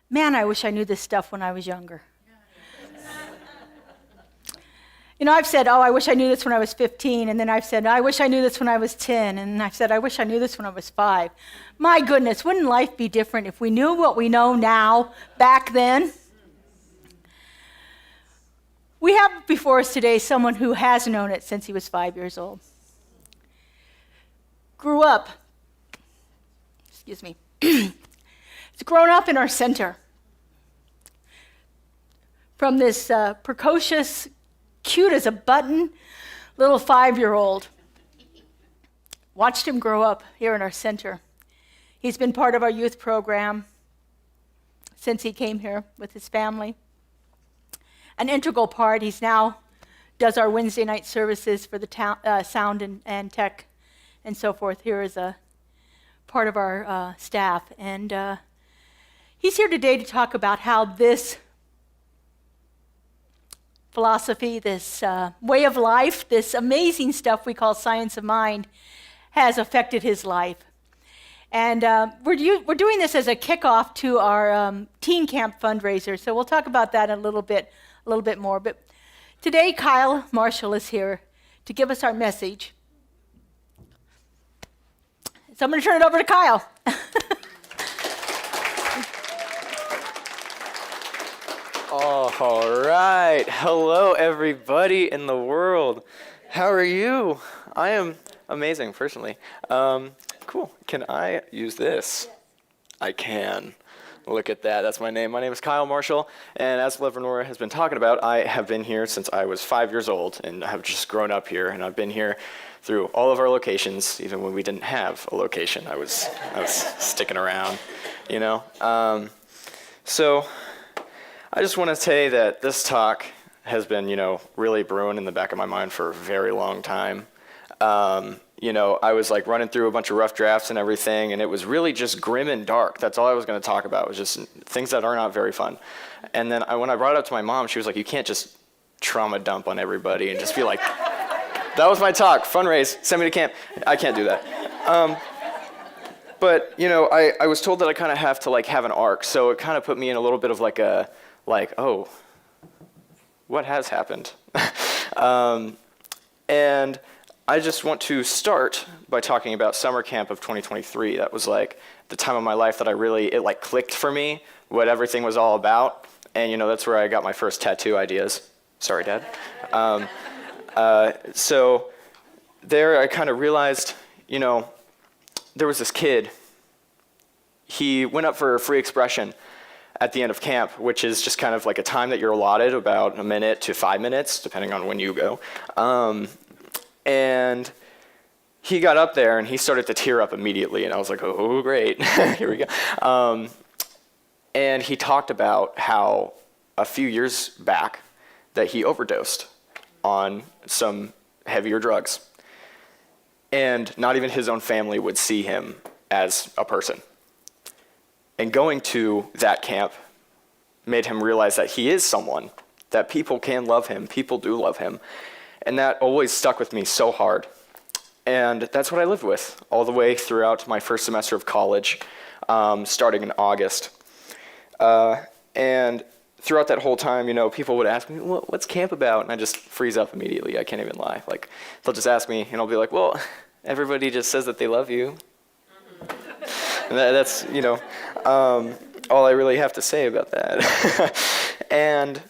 Man, I wish I knew this stuff when I was younger. You know, I've said, I wish I knew this when I was 15, and then I've said, I wish I knew this when I was 10, and I've said, I wish I knew this when I was 5. My goodness, wouldn't life be different if we knew what we know now back then? We have before us today someone who has known it since he was 5 years old. Grew up, it's grown up in our center. From this precocious, cute as a button, little 5-year-old. Watched him grow up here in our center. He's been part of our youth program since he came here with his family. An integral part. He's now does our Wednesday night services for the sound and tech and so forth here as a part of our staff. And he's here today to talk about how this philosophy, this way of life, this amazing stuff we call science of mind has affected his life. And we're doing this as a kickoff to our teen camp fundraiser, so we'll talk about that in a little bit more. But today, Kyle Marshall is here to give us our message. So I'm going to turn it over to Kyle. All right. Hello, everybody in the world. How are you? I am amazing, personally. Cool. Can I use this? I can. Look at that. That's my name. My name is Kyle Marshall, and as Lenora has been talking about, I have been here since I was 5 years old, and I have just grown up here, and I've been here through all of our locations, even when we didn't have a location. I was sticking around, you know. So I just want to say that this talk has been, really brewing in the back of my mind for a very long time. I was like running through a bunch of rough drafts and everything, and it was really just grim and dark. That's all I was going to talk about, was just things that are not very fun. And then when I brought it up to my mom, she was like, you can't just trauma dump on everybody and just be like, that was my talk, fundraise, send me to camp. I can't do that. But, I was told that I kind of have to have an arc, so it kind of put me in a little bit of oh, what has happened? And I just want to start by talking about summer camp of 2023. That was the time of my life that it clicked for me, what everything was all about. And that's where I got my first tattoo ideas. Sorry, Dad. So there I kind of realized, there was this kid. He went up for free expression at the end of camp, which is just kind of a time that you're allotted, about a minute to 5 minutes, depending on when you go. And he got up there and he started to tear up immediately, and I was like, oh, great, here we go. And he talked about how a few years back that he overdosed on some heavier drugs, and not even his own family would see him as a person. And going to that camp made him realize that he is someone, that people can love him, people do love him. And that always stuck with me so hard. And that's what I lived with all the way throughout my first semester of college, starting in August. And throughout that whole time, people would ask me, well, what's camp about? And I just freeze up immediately. I can't even lie. They'll just ask me, and I'll be like, well, everybody just says that they love you. And that's, all I really have to say about that. And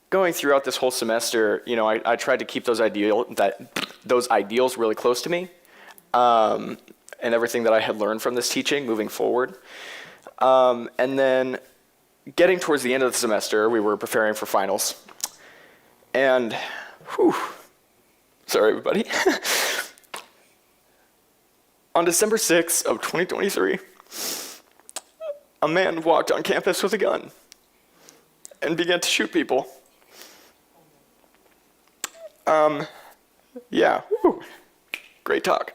going throughout this whole semester, I tried to keep those ideals really close to me, and everything that I had learned from this teaching moving forward. And then getting towards the end of the semester, we were preparing for finals. And, sorry everybody. On December 6th of 2023, a man walked on campus with a gun and began to shoot people. Great talk.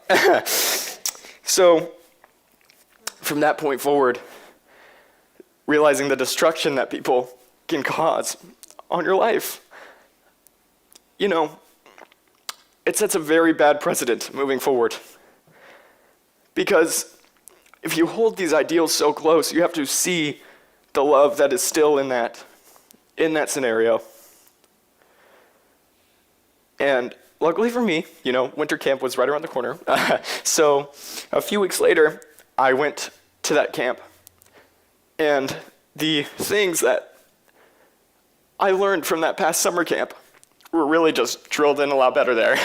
So, from that point forward, realizing the destruction that people can cause on your life, it sets a very bad precedent moving forward. Because if you hold these ideals so close, you have to see the love that is still in that scenario. And luckily for me, winter camp was right around the corner. So a few weeks later, I went to that camp. And the things that I learned from that past summer camp were really just drilled in a lot better there.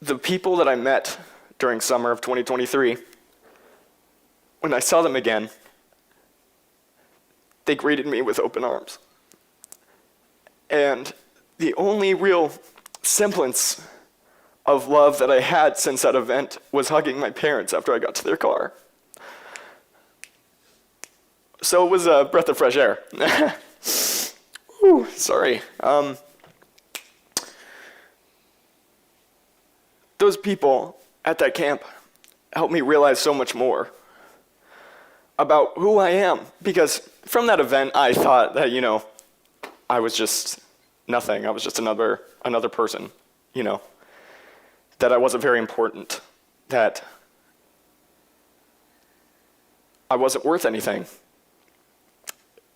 The people that I met during summer of 2023, when I saw them again, they greeted me with open arms. And the only real semblance of love that I had since that event was hugging my parents after I got to their car. So it was a breath of fresh air. Whew, sorry. Those people at that camp helped me realize so much more about who I am. Because from that event, I thought that, I was just nothing. I was just another person, that I wasn't very important, that I wasn't worth anything.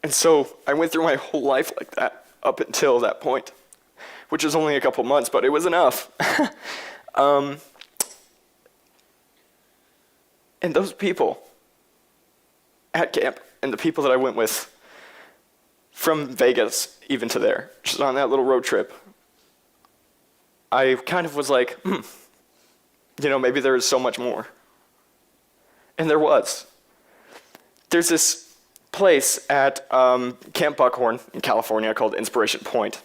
And so I went through my whole life like that up until that point, which was only a couple months, but it was enough. And those people at camp and the people that I went with from Vegas even to there, just on that little road trip, I kind of was like, maybe there is so much more. And there was. There's this place at Camp Buckhorn in California called Inspiration Point.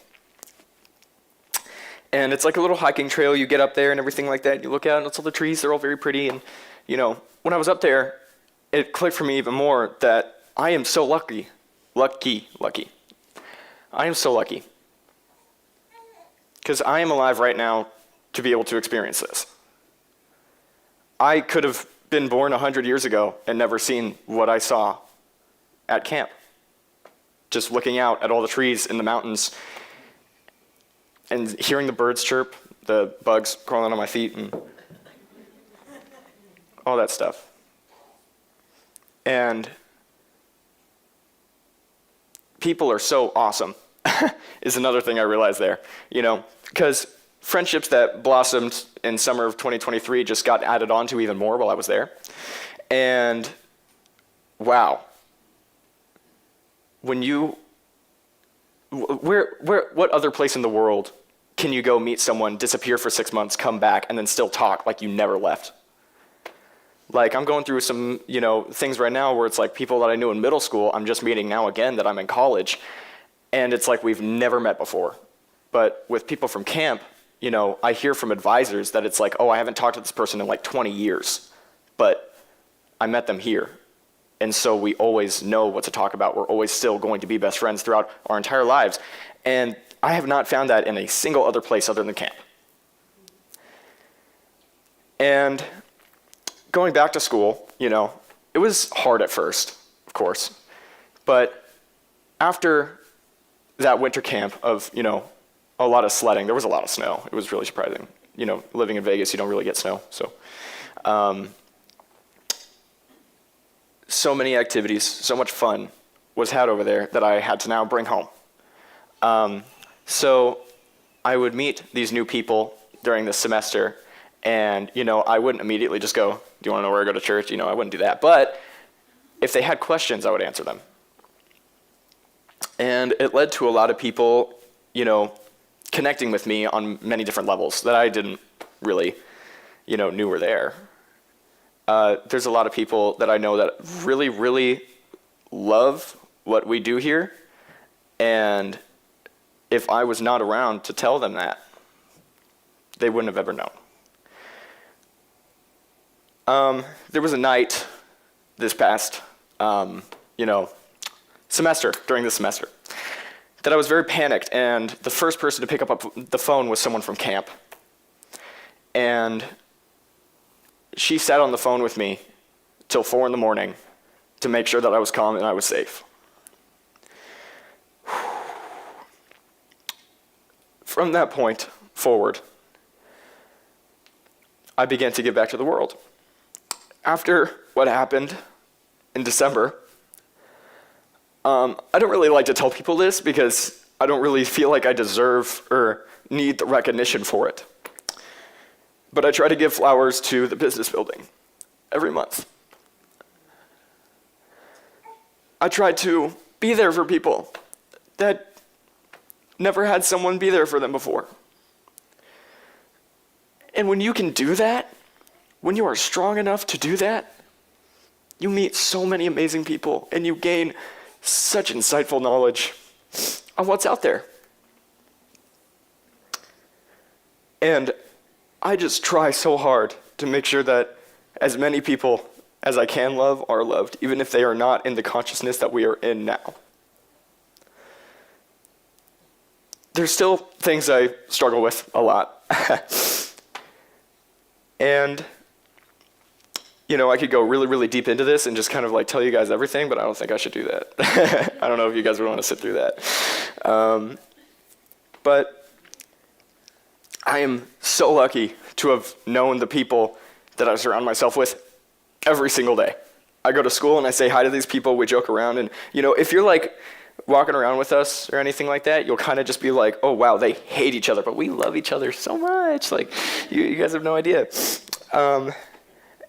And it's like a little hiking trail. You get up there and everything like that. You look out and it's all the trees. They're all very pretty. And, when I was up there, it clicked for me even more that I am so lucky. I am so lucky. Because I am alive right now to be able to experience this. I could have been born 100 years ago and never seen what I saw at camp. Just looking out at all the trees in the mountains and hearing the birds chirp, the bugs crawling on my feet, and all that stuff. And people are so awesome, is another thing I realized there. Because friendships that blossomed in summer of 2023 just got added on to even more while I was there. And wow, when what other place in the world can you go meet someone, disappear for 6 months, come back, and then still talk like you never left? Like, I'm going through some, things right now where it's like people that I knew in middle school, I'm just meeting now again that I'm in college, and it's like we've never met before. But with people from camp, I hear from advisors that it's like, oh, I haven't talked to this person in like 20 years, but I met them here. And so we always know what to talk about. We're always still going to be best friends throughout our entire lives. And I have not found that in a single other place other than camp. And going back to school, it was hard at first, of course. But after that winter camp of, a lot of sledding, there was a lot of snow. It was really surprising. Living in Vegas, you don't really get snow. So, so many activities, so much fun was had over there that I had to now bring home. So I would meet these new people during the semester, and, I wouldn't immediately just go, do you want to know where I go to church? I wouldn't do that. But if they had questions, I would answer them. And it led to a lot of people, connecting with me on many different levels that I didn't really, knew were there. There's a lot of people that I know that really, really love what we do here. And if I was not around to tell them that, they wouldn't have ever known. There was a night this past, semester, during this semester, that I was very panicked, and the first person to pick up the phone was someone from camp. And she sat on the phone with me till 4 a.m. to make sure that I was calm and I was safe. From that point forward, I began to give back to the world. after what happened in December, I don't really like to tell people this because I don't really feel like I deserve or need the recognition for it. But I try to give flowers to the business building every month. I try to be there for people that never had someone be there for them before. And when you can do that, when you are strong enough to do that, you meet so many amazing people and you gain such insightful knowledge of what's out there. And I just try so hard to make sure that as many people as I can love are loved, even if they are not in the consciousness that we are in now. There's still things I struggle with a lot. And, you know, I could go really, really deep into this and just kind of like tell you guys everything, but I don't think I should do that. I don't know if you guys would want to sit through that. But I am so lucky to have known the people that I surround myself with every single day. I go to school and I say hi to these people, we joke around, and, you know, if you're like walking around with us or anything like that, you'll kind of just be like, oh wow, they hate each other, but we love each other so much. Like, you guys have no idea.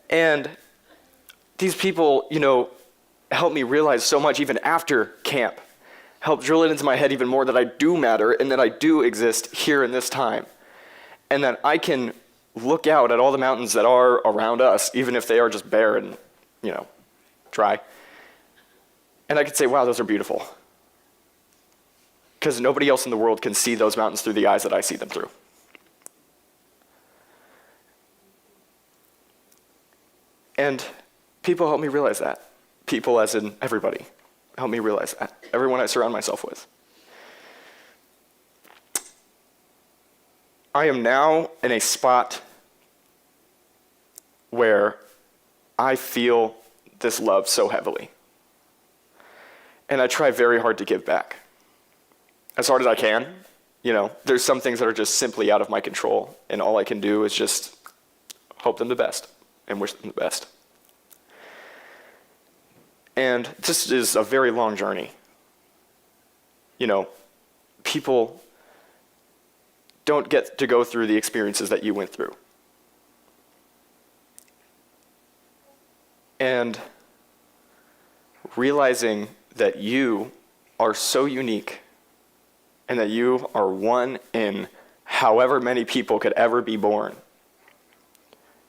And these people, you know, help me realize so much even after camp. Help drill it into my head even more that I do matter and that I do exist here in this time. And that I can look out at all the mountains that are around us, even if they are just bare and, you know, dry. And I could say, wow, those are beautiful. Because nobody else in the world can see those mountains through the eyes that I see them through. And people help me realize that. People as in everybody help me realize that. Everyone I surround myself with. I am now in a spot where I feel this love so heavily. And I try very hard to give back. As hard as I can. You know, there's some things that are just simply out of my control, and all I can do is just hope them the best and wish them the best. And this is a very long journey. You know, people don't get to go through the experiences that you went through. And realizing that you are so unique and that you are one in however many people could ever be born.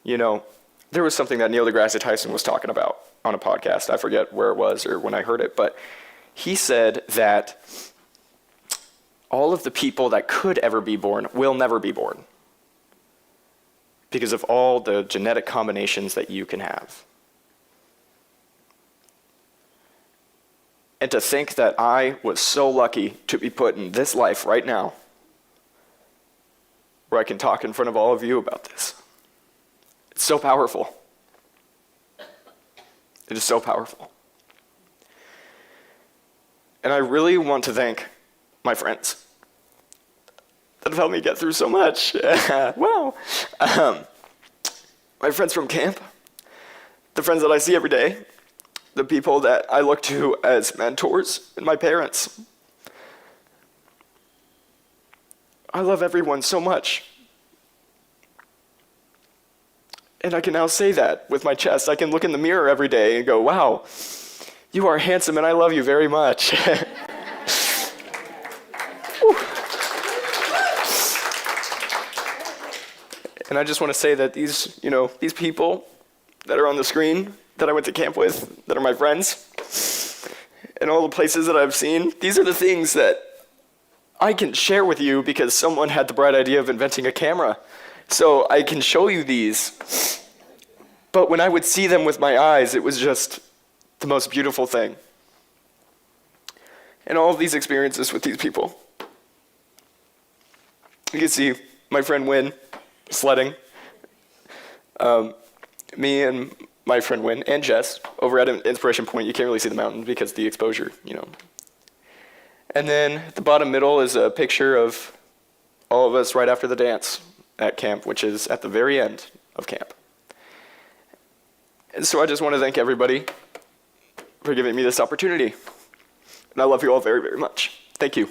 You know, there was something that Neil deGrasse Tyson was talking about on a podcast. I forget where it was or when I heard it, but he said that all of the people that could ever be born will never be born because of all the genetic combinations that you can have. And to think that I was so lucky to be put in this life right now, where I can talk in front of all of you about this. It's so powerful. It is so powerful. And I really want to thank my friends that have helped me get through so much. Wow. My friends from camp, the friends that I see every day, the people that I look to as mentors, and my parents. I love everyone so much. And I can now say that with my chest. I can look in the mirror every day and go, wow, you are handsome and I love you very much. And I just want to say that these people that are on the screen that I went to camp with, that are my friends, and all the places that I've seen, these are the things that I can share with you because someone had the bright idea of inventing a camera. So I can show you these. But when I would see them with my eyes, it was just the most beautiful thing. And all of these experiences with these people. You can see my friend Wynn sledding. Me and my friend Wynn and Jess over at Inspiration Point. You can't really see the mountain because of the exposure, you know. And then at the bottom middle is a picture of all of us right after the dance at camp, which is at the very end of camp. And so I just want to thank everybody for giving me this opportunity. And I love you all very, very much. Thank you.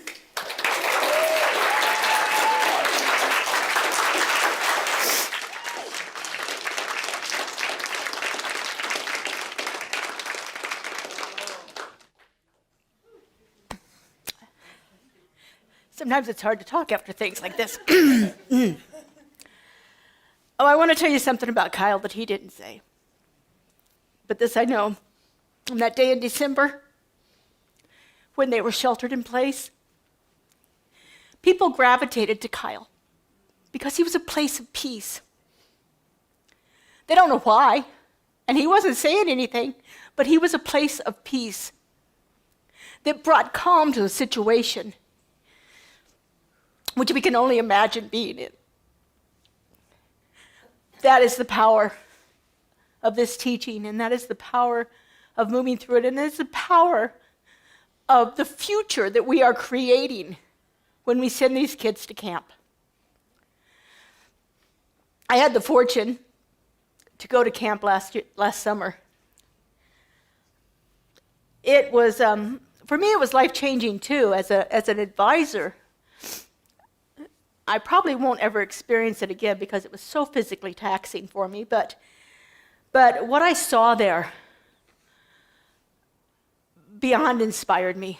Sometimes it's hard to talk after things like this. Oh, I want to tell you something about Kyle that he didn't say. But this I know. On that day in December, when they were sheltered in place, people gravitated to Kyle because he was a place of peace. They don't know why, and he wasn't saying anything, but he was a place of peace that brought calm to the situation, which we can only imagine being in. That is the power of this teaching, and that is the power of moving through it, and that is the power of the future that we are creating when we send these kids to camp. I had the fortune to go to camp last summer. It was, for me, it was life-changing too. As an advisor, I probably won't ever experience it again because it was so physically taxing for me. But what I saw there beyond inspired me.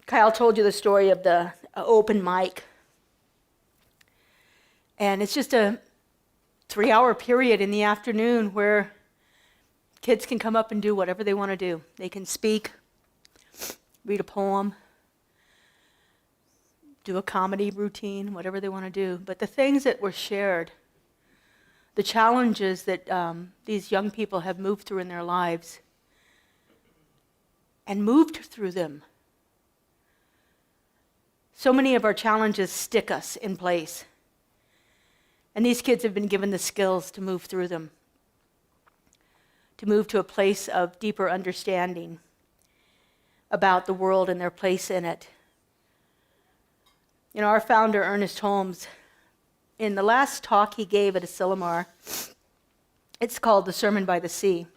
Kyle told you the story of the open mic. And it's just a 3-hour period in the afternoon where kids can come up and do whatever they want to do. They can speak, read a poem, do a comedy routine, whatever they want to do. But the things that were shared, the challenges that these young people have moved through in their lives and moved through them. So many of our challenges stick us in place. And these kids have been given the skills to move through them, to move to a place of deeper understanding about the world and their place in it. You know, our founder, Ernest Holmes, in the last talk he gave at Asilomar, it's called The Sermon by the Sea.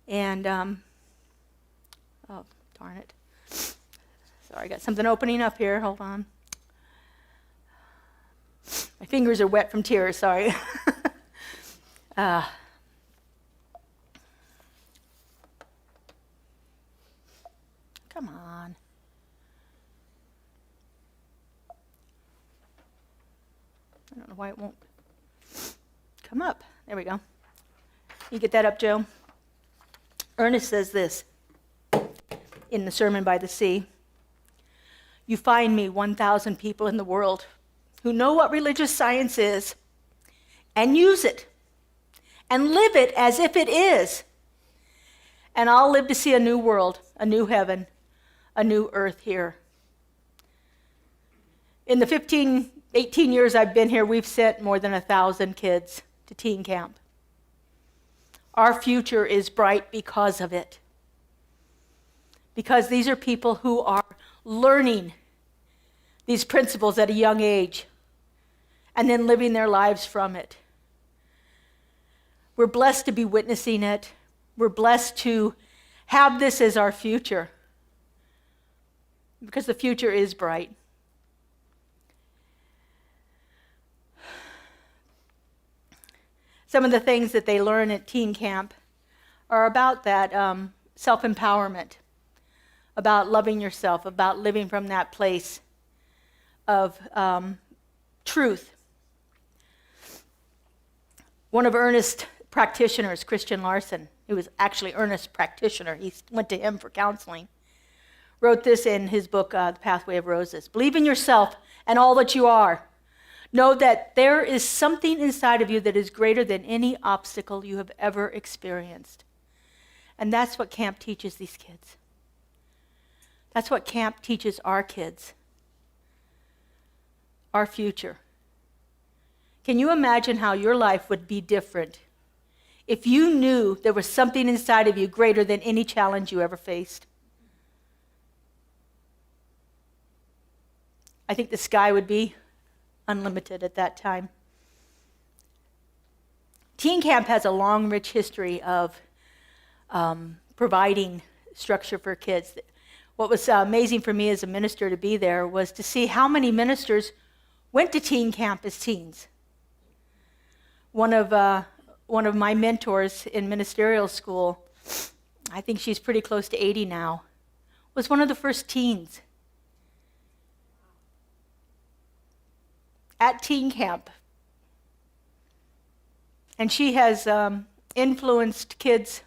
And, oh, darn it. Sorry, I got something opening up here. Hold on. My fingers are wet from tears, sorry. Come on. I don't know why it won't come up. There we go. You get that up, Joe? Ernest says this in the Sermon by the Sea. You find me 1,000 people in the world who know what religious science is and use it and live it as if it is. And I'll live to see a new world, a new heaven, a new earth here. In the 18 years I've been here, we've sent more than 1,000 kids to teen camp. Our future is bright because of it. Because these are people who are learning these principles at a young age and then living their lives from it. We're blessed to be witnessing it. We're blessed to have this as our future because the future is bright. Some of the things that they learn at teen camp are about that self-empowerment, about loving yourself, about living from that place of truth. One of Ernest's practitioners, Christian Larson, who was actually Ernest's practitioner, he went to him for counseling, wrote this in his book, The Pathway of Roses. Believe in yourself and all that you are. Know that there is something inside of you that is greater than any obstacle you have ever experienced. And that's what camp teaches these kids. That's what camp teaches our kids. Our future. Can you imagine how your life would be different if you knew there was something inside of you greater than any challenge you ever faced? I think the sky would be unlimited at that time. Teen Camp has a long, rich history of providing structure for kids. What was amazing for me as a minister to be there was to see how many ministers went to Teen Camp as teens. One of my mentors in ministerial school, I think she's pretty close to 80 now, was one of the first teens at Teen Camp. And she has influenced kids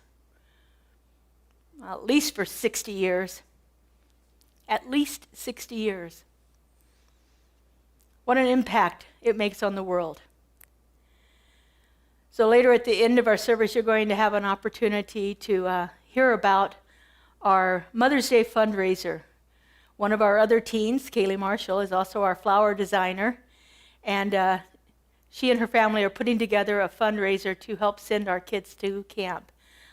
at least for 60 years. At least 60 years. What an impact it makes on the world. So later at the end of our service, you're going to have an opportunity to hear about our Mother's Day fundraiser. One of our other teens, Kaylee Marshall, is also our flower designer. And she and her family are putting together a fundraiser to help send our kids to camp.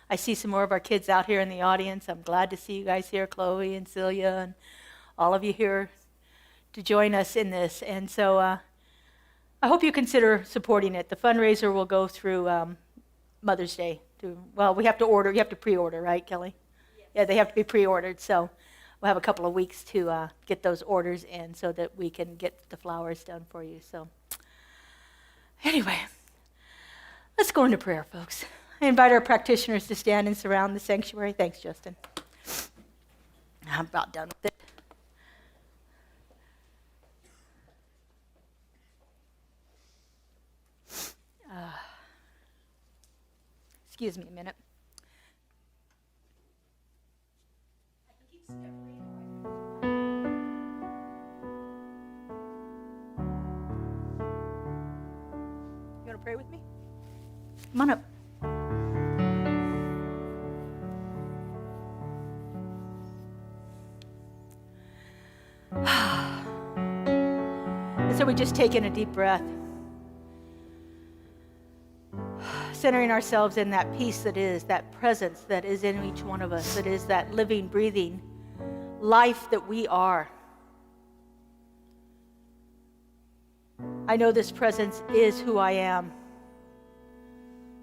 I see some more of our kids out here in the audience. I'm glad to see you guys here, Chloe and Celia, and all of you here to join us in this. And so I hope you consider supporting it. The fundraiser will go through Mother's Day. We have to order. You have to pre-order, right, Kelly? Yes. Yeah, they have to be pre-ordered. So we'll have a couple of weeks to get those orders in so that we can get the flowers done for you. So anyway, let's go into prayer, folks. I invite our practitioners to stand and surround the sanctuary. Thanks, Justin. I'm about done with it. Excuse me a minute. You want to pray with me? Come on up. And so we just take in a deep breath, centering ourselves in that peace that is, that presence that is in each one of us, that is that living, breathing life that we are. I know this presence is who I am.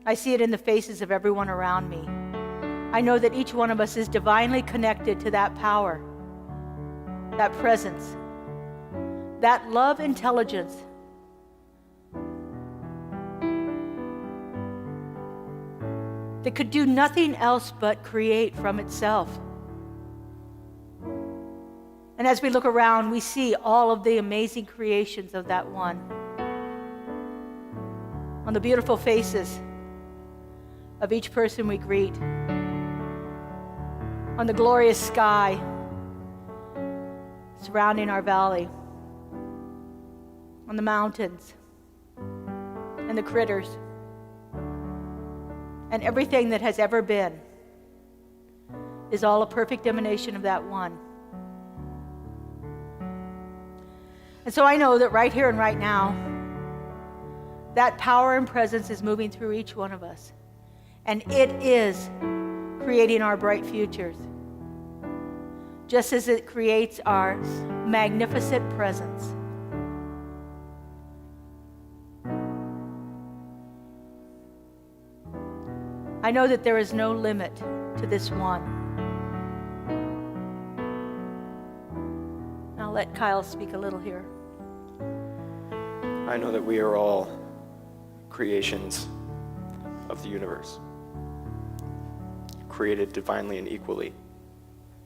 I see it in the faces of everyone around me. I know that each one of us is divinely connected to that power, that presence, that love intelligence that could do nothing else but create from itself. And as we look around, we see all of the amazing creations of that one. On the beautiful faces of each person we greet, on the glorious sky surrounding our valley, on the mountains and the critters, and everything that has ever been is all a perfect emanation of that one. And so I know that right here and right now, that power and presence is moving through each one of us. And it is creating our bright futures, just as it creates our magnificent presence. I know that there is no limit to this one. I'll let Kyle speak a little here. I know that we are all creations of the universe, created divinely and equally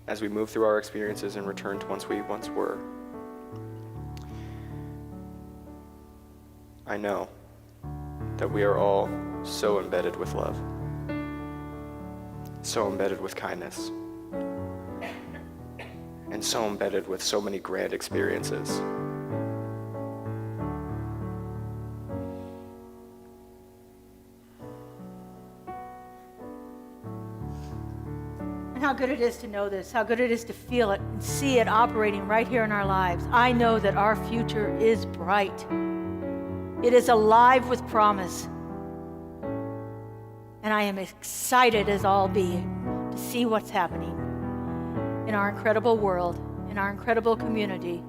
as we move through our experiences and return to once we once were. I know that we are all so embedded with love, so embedded with kindness, and so embedded with so many grand experiences. And how good it is to know this, how good it is to feel it and see it operating right here in our lives. I know that our future is bright. It is alive with promise. And I am excited as all be to see what's happening in our incredible world, in our incredible community,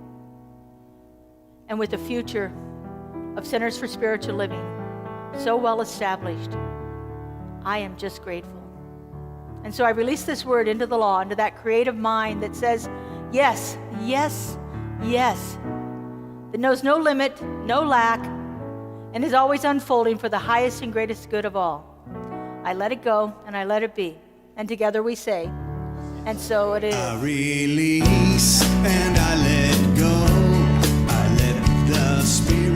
and with the future of Centers for Spiritual Living so well established. I am just grateful. And so I release this word into the law, into that creative mind that says, yes, yes, yes, that knows no limit, no lack, and is always unfolding for the highest and greatest good of all. I let it go and I let it be. And together we say, and so it is. I release and I let go. I let the Spirit